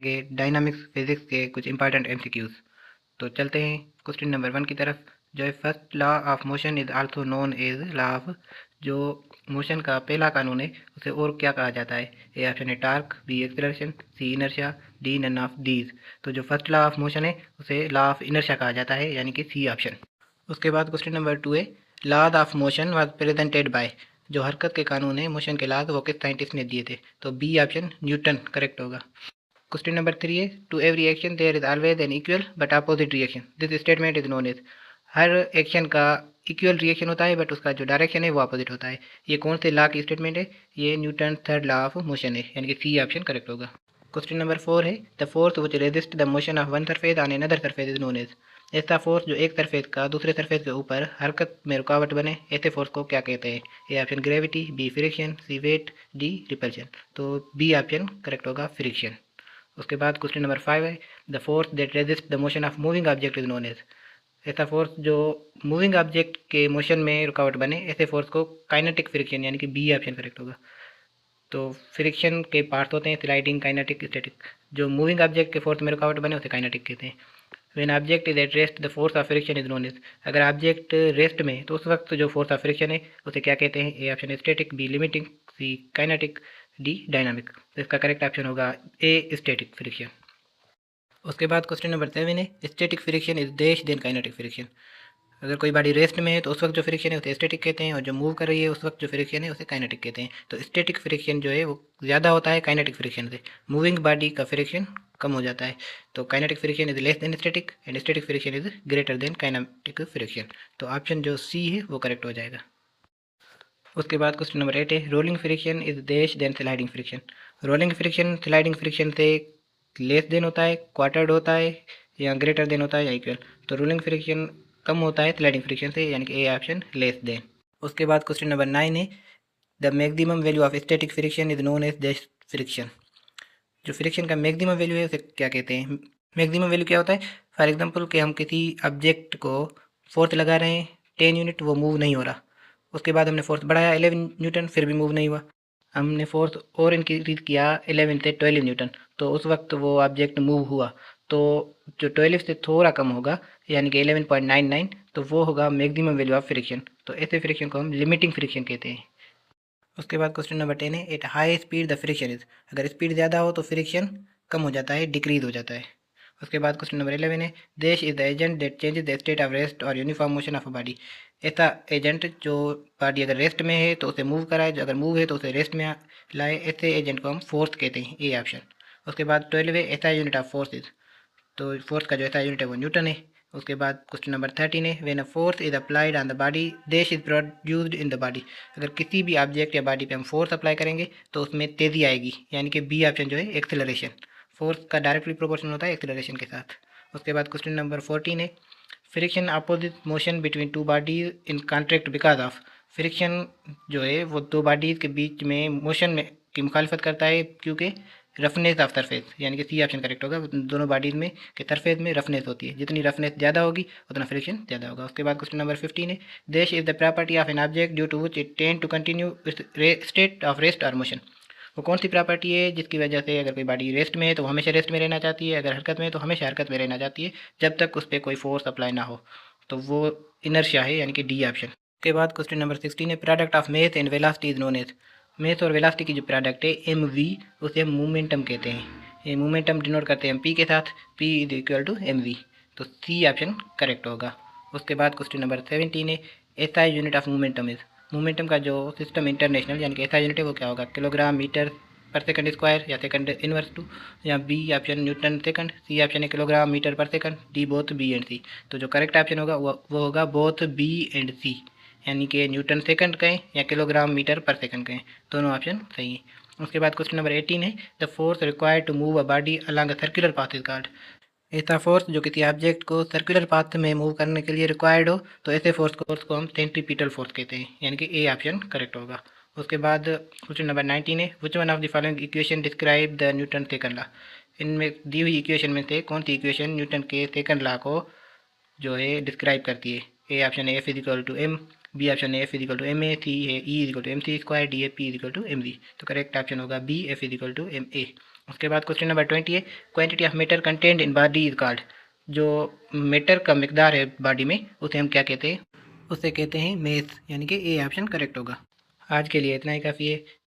ये dynamics physics के कुछ इंपॉर्टेंट एमसीक्यूज। तो चलते हैं क्वेश्चन नंबर 1 की तरफ। जो है first law of motion is also known as law of, जो मोशन का पहला कानून है उसे और क्या कहा जाता है? ए ऑप्शन है torque, B acceleration, C inertia, D none of these. तो जो फर्स्ट लॉ ऑफ मोशन है उसे लॉ ऑफ इनर्शिया कहा जाता है, यानी कि सी ऑप्शन। उसके बाद क्वेश्चन नंबर 2 है laws of motion was presented by, जो हरकत के कानून है मोशन के लॉज वो किस साइंटिस्ट ने दिए थे? तो बी ऑप्शन न्यूटन करेक्ट होगा। क्वेश्चन नंबर 3 है to every action there is always an equal but opposite reaction, this statement is known as. हर एक्शन का इक्वल रिएक्शन होता है बट उसका जो डायरेक्शन है वो अपोजिट होता है। ये कौन से लॉ की स्टेटमेंट है? ये Newton third law of motion है, यानी कि सी ऑप्शन करेक्ट होगा। क्वेश्चन नंबर 4 है the force which resist the motion of one surface on another surface is known as. ऐसा फोर्स जो एक सरफेस का दूसरे सरफेस के ऊपर हरकत में रुकावट बने, ऐसे फोर्स को क्या कहते हैं? A option gravity, B friction, C weight, D repulsion. तो बी ऑप्शन करेक्ट होगा, फ्रिक्शन। उसके बाद क्वेश्चन नंबर 5 है the force that resist the motion of moving object is known as. ऐसा फोर्स जो मूविंग ऑब्जेक्ट के मोशन में रुकावट बने, ऐसे फोर्स को काइनेटिक फ्रिक्शन, यानी कि बी ऑप्शन करेक्ट होगा। तो फ्रिक्शन के पार्ट्स होते हैं स्लाइडिंग, काइनेटिक, स्टैटिक। जो मूविंग ऑब्जेक्ट के फोर्स में रुकावट बने उसे काइनेटिक कहते हैं। When object is at rest the force of friction is known as. अगर ऑब्जेक्ट रेस्ट में तो उस वक्त जो फोर्स ऑफ फ्रिक्शन है उसे क्या कहते हैं? A option static, B limiting, C kinetic, D dynamic. तो इसका करेक्ट ऑप्शन होगा ए स्टैटिक फ्रिक्शन। उसके बाद क्वेश्चन नंबर 7 है static friction is dash than kinetic friction. अगर कोई बॉडी रेस्ट में है तो उस वक्त जो फ्रिक्शन है उसे स्टैटिक कहते हैं, और जो मूव कर रही है उस वक्त जो फ्रिक्शन है उसे काइनेटिक कहते हैं। तो स्टैटिक फ्रिक्शन जो है वो ज़्यादा होता है काइनेटिक फ्रिक्शन से, मूविंग बॉडी का फ्रिक्शन कम हो जाता है। तो kinetic friction is less than static and static friction is greater than kinetic friction. तो ऑप्शन जो सी है वो करेक्ट हो जाएगा। उसके बाद क्वेश्चन नंबर 8 है rolling friction is dash than sliding friction. Rolling friction sliding friction से लेस देन होता है, क्वार्टर्ड होता है, या ग्रेटर देन होता है, या इक्वल। तो रोलिंग फ्रिक्शन कम होता है स्लाइडिंग फ्रिक्शन से, यानी कि ए ऑप्शन लेस देन। उसके बाद क्वेश्चन नंबर 9 है the maximum value of static friction is known as dash friction. जो फ्रिक्शन का मैक्सिमम वैल्यू है उसे क्या कहते हैं? मैक्सिमम वैल्यू क्या होता है? फॉर एग्जांपल कि हम किसी ऑब्जेक्ट को फोर्स लगा रहे हैं 10 यूनिट, वो मूव नहीं हो रहा। उसके बाद हमने फोर्स बढ़ाया 11 न्यूटन, फिर भी मूव नहीं हुआ। हमने फोर्स और इंक्रीज किया 11 से 12 न्यूटन, तो उस वक्त वो ऑब्जेक्ट मूव हुआ। तो जो 12 से थोड़ा कम होगा, यानी कि 11.99, तो वो होगा मैक्सिमम वैल्यू ऑफ फ्रिक्शन। तो ऐसे फ्रिक्शन को हम लिमिटिंग फ्रिक्शन कहते हैं। उसके बाद क्वेश्चन नंबर 10 है at high speed the friction is. अगर स्पीड ज़्यादा हो तो फ्रिक्शन कम हो जाता है, डिक्रीज हो जाता है। उसके बाद क्वेश्चन नंबर 11 है देश is the agent that changes the state of rest और uniform motion of a body. ऐसा एजेंट जो बॉडी अगर रेस्ट में है तो उसे मूव कराए, जो अगर मूव है तो उसे रेस्ट में लाए, ऐसे एजेंट को हम फोर्स कहते हैं, ए ऑप्शन। उसके बाद 12 है ऐसा यूनिट ऑफ फोर्स इज। तो फोर्स का जो ऐसा यूनिट है वो न्यूटन है। उसके बाद क्वेश्चन नंबर 13 है when a force is applied on the body this is produced in the body. अगर किसी भी ऑब्जेक्ट या बॉडी पे हम फोर्स अप्लाई करेंगे तो उसमें तेज़ी आएगी, यानी कि बी ऑप्शन जो है एक्सेलरेशन। फोर्स का डायरेक्टली प्रोपोर्शनल होता है एक्सेलरेशन के साथ। उसके बाद क्वेश्चन नंबर 14 है friction opposite motion between two bodies in contract because of. Friction जो है वो दो बॉडीज़ के बीच में मोशन में की मुखालफत करता है, क्योंकि रफनेस ऑफ सरफेस, यानी कि सी ऑप्शन करेक्ट होगा। दोनों बॉडीज में के सरफेस में रफनेस होती है, जितनी रफनेस ज़्यादा होगी उतना फ्रिक्शन ज़्यादा होगा। उसके बाद क्वेश्चन नंबर 15 है देश is the property of an object due to which it tend to continue state of rest और मोशन। वो कौन सी प्रॉपर्टी है जिसकी वजह से अगर कोई बॉडी रेस्ट में है तो वो हमेशा रेस्ट में रहना चाहती है, अगर हरकत में है तो हमेशा हरकत में रहना चाहती है, जब तक उस पर कोई फोर्स अप्लाई ना हो? तो वो इनर्शिया है, यानी कि डी ऑप्शन। उसके बाद क्वेश्चन नंबर 16 है product of mass and velocity is known as. Mass और वेलोसिटी की जो प्रोडक्ट है एम वी, उसे हम मोमेंटम कहते हैं। ये मोमेंटम डिनोट करते हैं हम पी के साथ, P is equal to M V. तो सी ऑप्शन करेक्ट होगा। उसके बाद क्वेश्चन नंबर 17 है SI unit of momentum is. Momentum का जो सिस्टम इंटरनेशनल, यानी कि एसआई यूनिट है वो क्या होगा? Kilogram metre per second square, या सेकंड इनवर्स टू, या B option newton second, C option है kilogram metre per second, D both B and C. तो जो करेक्ट ऑप्शन होगा वो होगा बोथ बी एंड सी, यानी कि न्यूटन सेकंड कहें या किलोग्राम मीटर पर सेकंड कहें, दोनों ऑप्शन सही है। उसके बाद क्वेश्चन नंबर 18 है the force required to move a body along a circular path is called. ऐसा फोर्स जो किसी ऑब्जेक्ट को सर्कुलर पाथ में मूव करने के लिए रिक्वायर्ड हो, तो ऐसे फोर्स को हम सेंट्रीपिटल फोर्स कहते हैं, यानी कि ए ऑप्शन करेक्ट होगा। उसके बाद क्वेश्चन नंबर 19 है which one of the following equation describe the Newton second law. इनमें दी हुई इक्वेशन में से कौन सी इक्वेशन न्यूटन के सेकंड लॉ को जो है डिस्क्राइब करती है? ए ऑप्शन है F is equal to M, B option है F is equal to M A, C है E is equal to M C square, D है P is equal to M V. तो correct option होगा B F is equal to M A. उसके बाद question number 20 है, quantity of matter content in body is called. जो matter का मिकदार है बॉडी में उसे हम क्या कहते हैं? उसे कहते हैं मेस, यानी कि ए ऑप्शन करेक्ट होगा। आज के लिए इतना ही काफ़ी है।